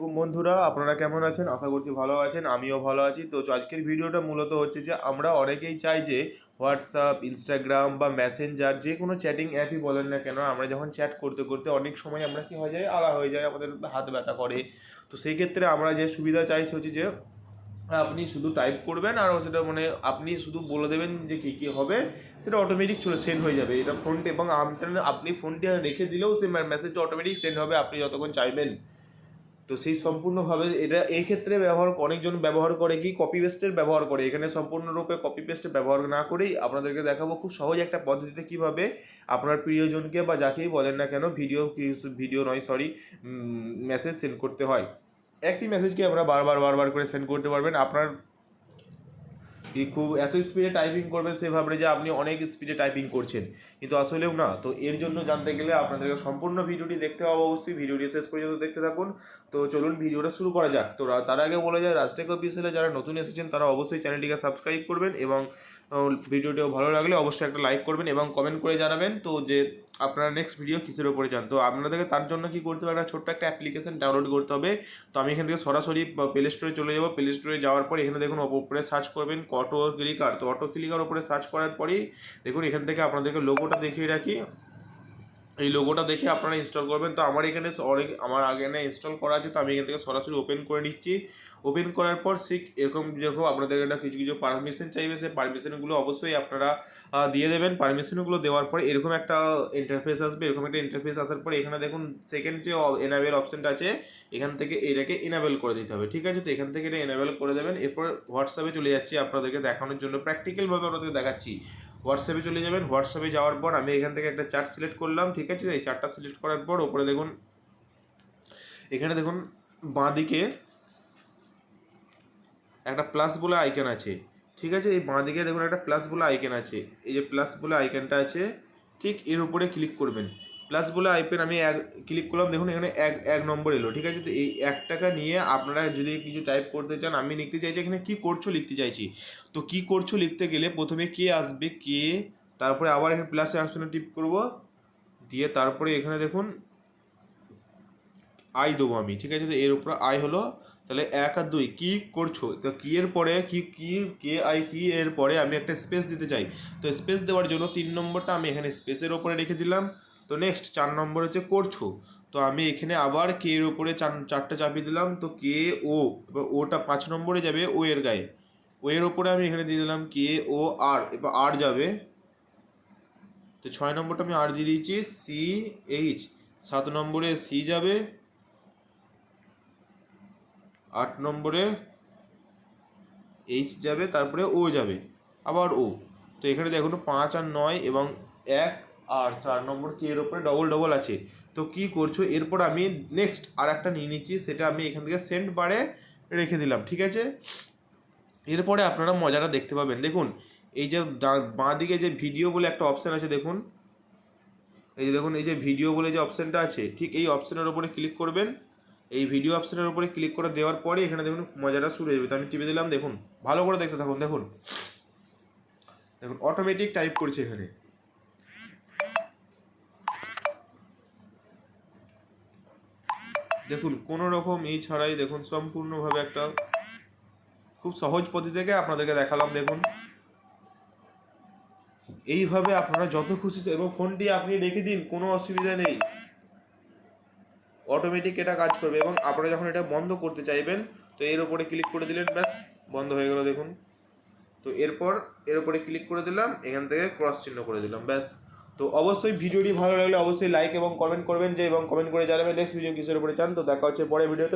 আলাইকুম বন্ধুরা, আপনারা কেমন আছেন? আশা করছি ভালো আছেন, আমিও ভালো আছি। তো আজকের ভিডিওটা মূলত হচ্ছে যে আমরা অনেকেই চাই যে হোয়াটসঅ্যাপ, ইনস্টাগ্রাম বা মেসেঞ্জার যে কোনো চ্যাটিং অ্যাপই বলেন না কেন, আমরা যখন চ্যাট করতে করতে অনেক সময় আমরা কি হয়ে যায়, আলা হয়ে যায়, আমাদের হাত ব্যথা করে। তো সেই ক্ষেত্রে আমরা যে সুবিধা চাইছি হচ্ছে যে আপনি শুধু টাইপ করবেন আর সেটা মানে আপনি শুধু বলে দেবেন যে কী কী হবে, সেটা অটোমেটিক সেন্ড হয়ে যাবে এটা ফোনটি, এবং আপনি ফোনটি রেখে দিলেও সেই মেসেজটা অটোমেটিক সেন্ড হবে আপনি যতক্ষণ চাইবেন। তো সেই সম্পূর্ণভাবে এটা এই ক্ষেত্রে অনেকজন ব্যবহার করে কি কপি পেস্টের ব্যবহার করে, এখানে সম্পূর্ণরূপে কপি পেস্টের ব্যবহার না করেই আপনাদেরকে দেখাবো খুব সহজ একটা পদ্ধতিতে কিভাবে আপনার প্রিয়জনকে বা যাকেই বলেন না কেন ভিডিও নয় সরি মেসেজ সেন্ড করতে হয়। একটি মেসেজকে আমরা বারবার করে সেন্ড করতে পারবেন। আপনার খুব এত স্পিডে টাইপিং করবেন সে ভাববে যে আপনি অনেক স্পিডে টাইপিং করছেন, কিন্তু আসলেও না। তো এর জন্য জানতে গেলে আপনাদেরকে সম্পূর্ণ ভিডিওটি দেখতে হবে, অবশ্যই ভিডিওটি শেষ পর্যন্ত দেখতে থাকুন। তো চলুন ভিডিওটা শুরু করা যাক। তো তার আগে বলে যায়, রাজটেক অফিসিয়ালে যারা নতুন এসেছেন তারা অবশ্যই চ্যানেলটিকে সাবস্ক্রাইব করবেন, এবং ভিডিওটিও ভালো লাগলে অবশ্যই একটা লাইক করবেন এবং কমেন্ট করে জানাবেন তো যে আপনারা নেক্সট ভিডিও কিসের উপরে চান। তো আপনাদেরকে তার জন্য কি করতে হবে, একটা ছোট্ট একটা অ্যাপ্লিকেশন ডাউনলোড করতে হবে। তো আমি এখান থেকে সরাসরি প্লে স্টোরে চলে যাবো। প্লে স্টোরে যাওয়ার পর এখানে দেখুন উপরে সার্চ করবেন অটো ক্লিকার। তো অটো ক্লিকার উপরে সার্চ করার পরেই দেখুন এখান থেকে আপনাদেরকে লোগোটা দেখিয়ে রাখি, এই লোগোটা দেখে আপনারা ইনস্টল করবেন। তো আমার এখানে আমার আগে ইনস্টল করা আছে, তো আমি এখান থেকে সরাসরি ওপেন করে নিচ্ছি। ওপেন করার পর যেরকম আপনাদের একটা কিছু কিছু পারমিশন চাইবে, সেই পারমিশনগুলো অবশ্যই আপনারা দিয়ে দেবেন। পারমিশনগুলো দেওয়ার পর এরকম একটা ইন্টারফেস আসবে। এরকম একটা ইন্টারফেস আসার পর এখানে দেখুন সেকেন্ড যে এনাবেল অপশনটা আছে, এখান থেকে এটাকে এনাবেল করে দিতে হবে। ঠিক আছে, তো এখান থেকে এটা এনাবেল করে দেবেন। এরপর হোয়াটসঅ্যাপে চলে যাচ্ছি আপনাদেরকে দেখানোর জন্য, প্র্যাকটিক্যালভাবে আপনাদেরকে দেখাচ্ছি। হোয়াটসঅ্যাপে চলে যাবেন। হোয়াটসঅ্যাপে যাওয়ার পর আমি এখান থেকে একটা চার্ট সিলেক্ট করলাম। ঠিক আছে, এই চার্টটা সিলেক্ট করার পর ওপরে দেখুন, এখানে দেখুন বাঁদিকে একটা প্লাস বলে আইকন আছে। ঠিক আছে, এই বাঁদিকে দেখুন একটা প্লাস বলে আইকন আছে, এই যে প্লাস বলে আইকনটা আছে, ঠিক এর উপরে ক্লিক করবেন। প্লাস বলে আইকন আমি ক্লিক করলাম, দেখুন এখানে এক নম্বর এলো। ঠিক আছে, তো এই 1 টাকা নিয়ে আপনারা যদি কিছু টাইপ করতে চান, আমি লিখতে চাইছি এখানে কি করছো লিখতে চাইছি। তো কি করছো লিখতে গেলে প্রথমে কে আসবে, কে, তারপরে আবার এখানে প্লাসে অপশনে টিপ করব, দিয়ে তারপরে এখানে দেখুন আই দেবো আমি। ঠিক আছে, তো এর উপরে আই হলো, তাহলে 1 আর 2 কি করছো। তো কি এর পরে কে আই কি এর পরে আমি একটা স্পেস দিতে চাই। তো স্পেস দেওয়ার জন্য 3 নম্বরটা আমি এখানে স্পেসের ওপরে রেখে দিলাম। তো নেক্সট 4 নম্বর হচ্ছে করছো। তো আমি এখানে আবার কে এর ওপরে 4টা চাপিয়ে দিলাম। তো কে ও, এবার ওটা 5 নম্বরে যাবে ও এর গায়ে। ও এর ওপরে আমি এখানে দিয়ে দিলাম কে ও আর, এবার আর যাবে। তো 6 নম্বরটা আমি আর দিয়ে দিয়েছি সি এইচ। 7 নম্বরে সি যাবে। 8 নম্বরে এইচ যাবে, তারপরে ও যাবে, আবার ও। তো এখানে দেখুন 5 আর 9 এবং 1 আর 4 নম্বর কি এর উপরে ডবল আছে। তো কি করছো, এরপর আমি নেক্সট আর একটা নিয়ে নিচ্ছি, সেটা আমি এখান থেকে সেন্ড বারে রেখে দিলাম। ঠিক আছে, এরপরে আপনারা মজাটা দেখতে পাবেন। দেখুন এই যে বাঁ দিকে যে ভিডিও বলে একটা অপশান আছে, দেখুন এই যে দেখুন এই যে ভিডিও বলে যে অপশানটা আছে, ঠিক এই অপশানের উপরে ক্লিক করবেন। এই ভিডিও অপশানের উপরে ক্লিক করে দেওয়ার পরে এখানে দেখুন মজাটা শুরু হয়ে যাবে। তো আমি টিপে দিলাম, দেখুন ভালো করে দেখতে থাকুন। দেখুন দেখুন অটোমেটিক টাইপ করছে এখানে। দেখুন কোনো রকম এই ছাড়াই দেখুন সম্পূর্ণভাবে একটা খুব সহজ পদ্ধতি থেকে আপনাদেরকে দেখালাম। দেখুন এইভাবে আপনারা যত খুশি, এবং ফোনটি আপনি রেখে দিন, কোনো অসুবিধা নেই, অটোমেটিক এটা কাজ করবে। এবং আপনারা যখন এটা বন্ধ করতে চাইবেন, তো এর উপরে ক্লিক করে দিলেন, ব্যাস বন্ধ হয়ে গেল। দেখুন, তো এরপর এর উপরে ক্লিক করে দিলাম, এখান থেকে ক্রস চিহ্ন করে দিলাম, ব্যাস। তো অবশ্যই ভিডিওটি ভালো লাগলে অবশ্যই লাইক এবং কমেন্ট করবেন, এবং কমেন্ট করে জানাবেন নেক্সট ভিডিও কিসের উপরে চান। তো দেখা হচ্ছে পরে ভিডিওতে।